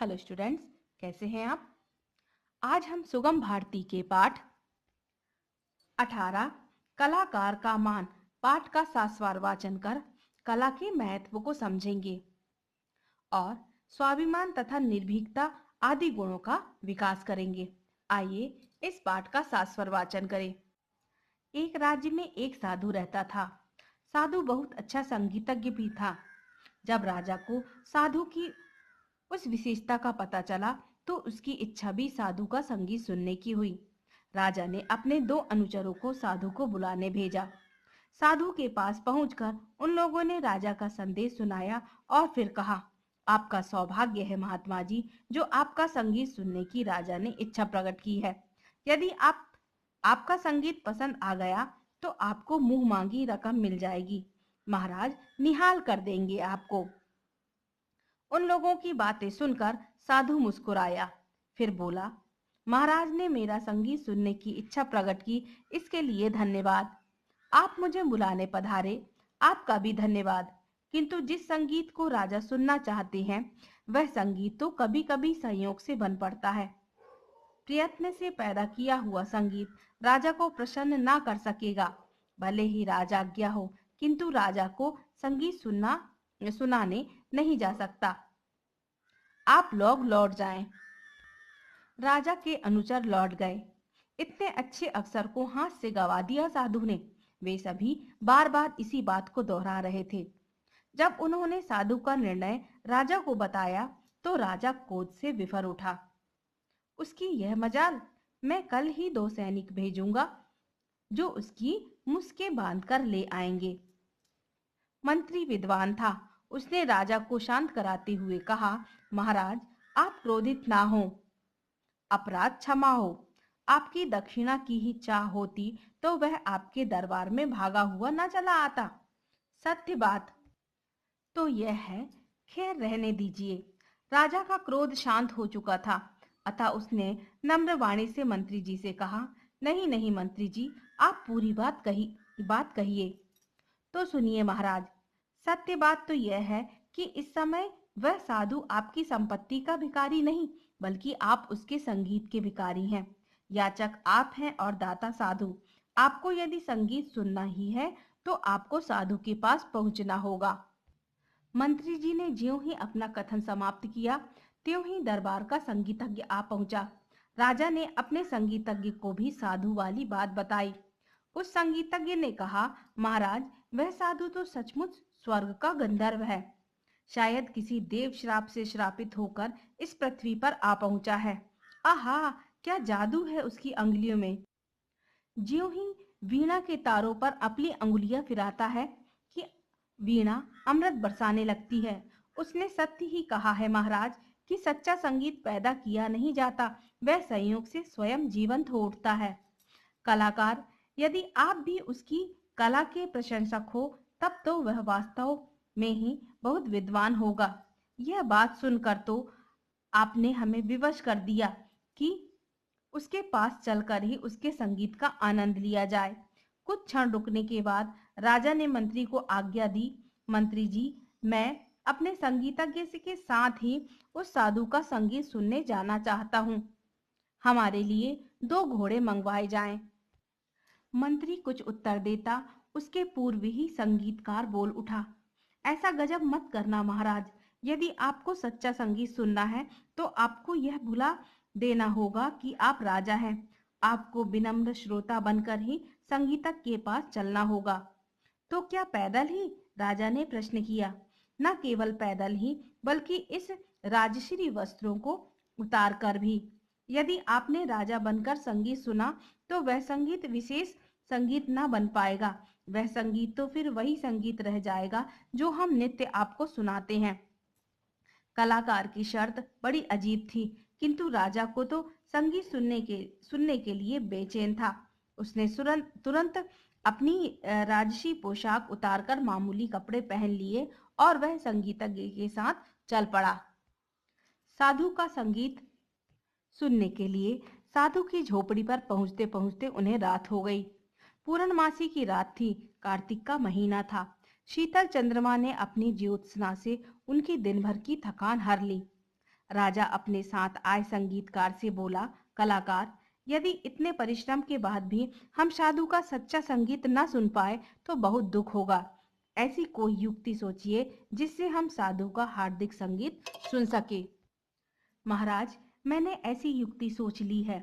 Hello students, कैसे हैं आप। आज हम सुगम भारती के पाठ 18 कलाकार का मान पाठ का 7वां वाचन कर कला के महत्व को समझेंगे और स्वाभिमान तथा निर्भीकता आदि गुणों का विकास करेंगे। आइए इस पाठ का 7वां वाचन करें। एक राज्य में एक साधु रहता था। साधु बहुत अच्छा संगीतज्ञ भी था। जब राजा को साधु की उस विशेषता का पता चला तो उसकी इच्छा भी साधु का संगीत सुनने की हुई। राजा ने अपने 2 अनुचरों को साधु को बुलाने भेजा। साधु के पास पहुंचकर उन लोगों ने राजा का संदेश सुनाया और फिर कहा, आपका सौभाग्य है महात्मा जी, जो आपका संगीत सुनने की राजा ने इच्छा प्रकट की है। यदि आपका संगीत पसंद आ गया तो आपको मुंह मांगी रकम मिल जाएगी। महाराज निहाल कर देंगे आपको। उन लोगों की बातें सुनकर साधु मुस्कुराया, फिर बोला, महाराज ने मेरा संगीत सुनने की इच्छा प्रकट की, इसके लिए धन्यवाद। आप मुझे बुलाने पधारे, आपका भी धन्यवाद। किंतु जिस संगीत को राजा सुनना चाहते हैं वह संगीत तो कभी-कभी संयोग से बन पड़ता है। प्रयत्न से पैदा किया हुआ संगीत राजा को प्रसन्न ना कर सकेगा। भले ही राजाज्ञा हो, किंतु राजा को संगीत सुनाने नहीं जा सकता। आप लोग लौट जाएं। राजा के अनुचर लौट गए। इतने अच्छे अवसर को हाथ से गवा दिया साधु ने। वे सभी बार बार इसी बात को दोहरा रहे थे। जब उन्होंने साधु का निर्णय राजा को बताया तो राजा क्रोध से विफर उठा। उसकी यह मजाल, मैं कल ही 2 सैनिक भेजूंगा जो उसकी मुस्के बांध कर ले आएंगे। मंत्री विद्वान था। उसने राजा को शांत कराते हुए कहा, महाराज आप क्रोधित ना हो, अपराध क्षमा हो। आपकी दक्षिणा की ही चाह होती तो वह आपके दरबार में भागा हुआ न चला आता। सत्य बात तो यह है, खैर रहने दीजिए। राजा का क्रोध शांत हो चुका था, अतः उसने नम्र वाणी से मंत्री जी से कहा, नहीं नहीं मंत्री जी, आप पूरी बात कहिए। तो सुनिए महाराज, सत्य बात तो यह है कि इस समय वह साधु आपकी संपत्ति का भिखारी नहीं, बल्कि आप उसके संगीत के भिखारी हैं। याचक आप हैं और दाता साधु। आपको यदि संगीत सुनना ही है तो आपको साधु के पास पहुंचना होगा। मंत्री जी ने ज्यों ही अपना कथन समाप्त किया त्यों ही दरबार का संगीतज्ञ आ पहुंचा। राजा ने अपने संगीतज्ञ को भी साधु वाली बात बताई। उस संगीतज्ञ ने कहा, महाराज वह साधु तो सचमुच स्वर्ग का गंधर्व है। शायद किसी देव श्राप से श्रापित होकर इस पृथ्वी पर आ पहुंचा है। आहा, क्या जादू है उसकी अंगुलियों में। ज्यों ही वीणा के तारों पर अपनी अंगुलियां फिराता है कि वीणा अमृत बरसाने लगती है। उसने सत्य ही कहा है महाराज कि सच्चा संगीत पैदा किया नहीं जाता, वह संयोग से स्वयं जीवंत हो उठता है। कलाकार यदि आप भी उसकी कला के प्रशंसक हो तब तो वह वास्तव में ही बहुत विद्वान होगा। यह बात सुनकर तो आपने हमें विवश कर दिया कि उसके पास चलकर ही उसके संगीत का आनंद लिया जाए। कुछ क्षण रुकने के बाद राजा ने मंत्री को आज्ञा दी, मंत्री जी, मैं अपने संगीतज्ञ के साथ ही उस साधु का संगीत सुनने जाना चाहता हूँ। हमारे लिए 2 घोड़े मंगवाए जाएं। मंत्री कुछ उत्तर देता उसके पूर्व ही संगीतकार बोल उठा, ऐसा गजब मत करना महाराज। यदि आपको सच्चा संगीत सुनना है तो आपको यह भुला देना होगा कि आप राजा हैं। आपको विनम्र श्रोता बनकर ही संगीतज्ञ के पास चलना होगा। तो क्या पैदल ही? राजा ने प्रश्न किया। न केवल पैदल ही, बल्कि इस राजश्री वस्त्रों को उतार कर भी। यदि आपने राजा बनकर संगीत सुना तो वह संगीत विशेष संगीत न बन पाएगा। वह संगीत तो फिर वही संगीत रह जाएगा जो हम नित्य आपको सुनाते हैं। कलाकार की शर्त बड़ी अजीब थी, किंतु राजा को तो संगीत सुनने के लिए बेचैन था। उसने तुरंत अपनी राजसी पोशाक उतारकर मामूली कपड़े पहन लिए और वह संगीतज्ञ के साथ चल पड़ा। साधु का संगीत सुनने के लिए साधु की झोपड़ी पर पहुंचते पहुंचते उन्हें रात हो गई। पूर्णमासी की रात थी। कार्तिक का महीना था। शीतल चंद्रमा ने अपनी ज्योत्सना से उनकी दिन भर की थकान हर ली। राजा अपने साथ आए संगीतकार से बोला, कलाकार, यदि इतने परिश्रम के बाद भी हम साधु का सच्चा संगीत न सुन पाए तो बहुत दुख होगा। ऐसी कोई युक्ति सोचिए जिससे हम साधु का हार्दिक संगीत सुन सके। महाराज, मैंने ऐसी युक्ति सोच ली है।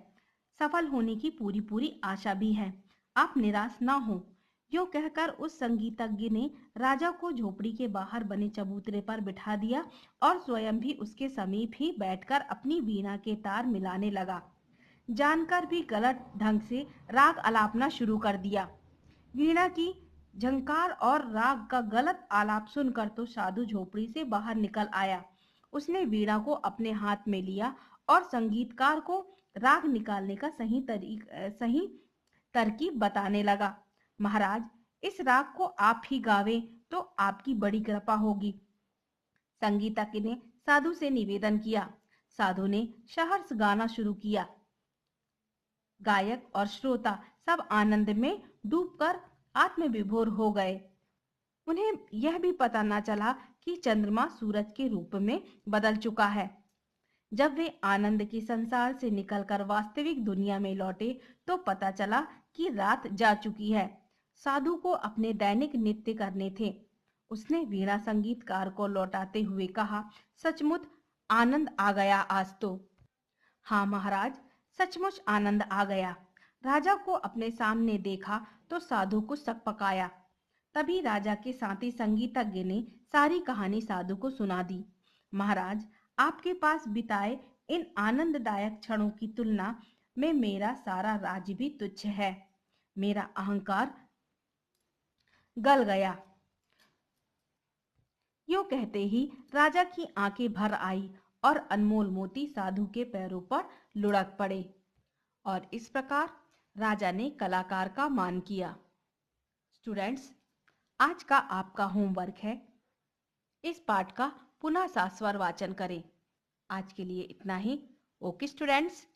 सफल होने की पूरी पूरी आशा भी है। आप निराश ना हो। यूं कहकर उस संगीतज्ञ ने राजा को झोपड़ी के बाहर बने चबूतरे पर बिठा दिया और स्वयं भी उसके समीप ही बैठकर अपनी वीणा के तार मिलाने लगा। जानकर भी गलत ढंग से राग आलापना शुरू कर दिया। वीणा की झंकार और राग का गलत आलाप सुनकर तो साधु झोपड़ी से बाहर निकल आया। उसने वीणा को अपने हाथ में लिया और संगीतकार को राग निकालने का सही तरकीब बताने लगा। महाराज, इस राग को आप ही गावें तो आपकी बड़ी कृपा होगी। संगीतज्ञ ने साधु से निवेदन किया। साधु ने सहर्ष गाना शुरू किया। गायक और श्रोता सब आनंद में डूबकर आत्मविभोर हो गए। उन्हें यह भी पता न चला कि चंद्रमा सूरज के रूप में बदल चुका है। जब वे आनंद के संसार से निकलकर वास्तविक दुनिया में लौटे तो पता चला कि रात जा चुकी है। साधु को अपने दैनिक नित्य करने थे। उसने वीणा संगीतकार को लौटाते हुए कहा, सचमुच आनंद आ गया आज तो। हाँ महाराज, सचमुच आनंद आ गया। राजा को अपने सामने देखा तो साधु को शक पकाया। तभी राजा के साथी संगीतज्ञ ने सारी कहानी साधु को सुना दी। महाराज, आपके पास बिताए इन आनंददायक क्षणों की तुलना में मेरा सारा राज्य भी तुच्छ है। मेरा अहंकार गल गया। यूं कहते ही राजा की आंखें भर आई और अनमोल मोती साधु के पैरों पर लुढ़क पड़े। और इस प्रकार राजा ने कलाकार का मान किया। स्टूडेंट्स, आज का आपका होमवर्क है, इस पाठ का पुनः सास्वर वाचन करें। आज के लिए इतना ही। Okay students.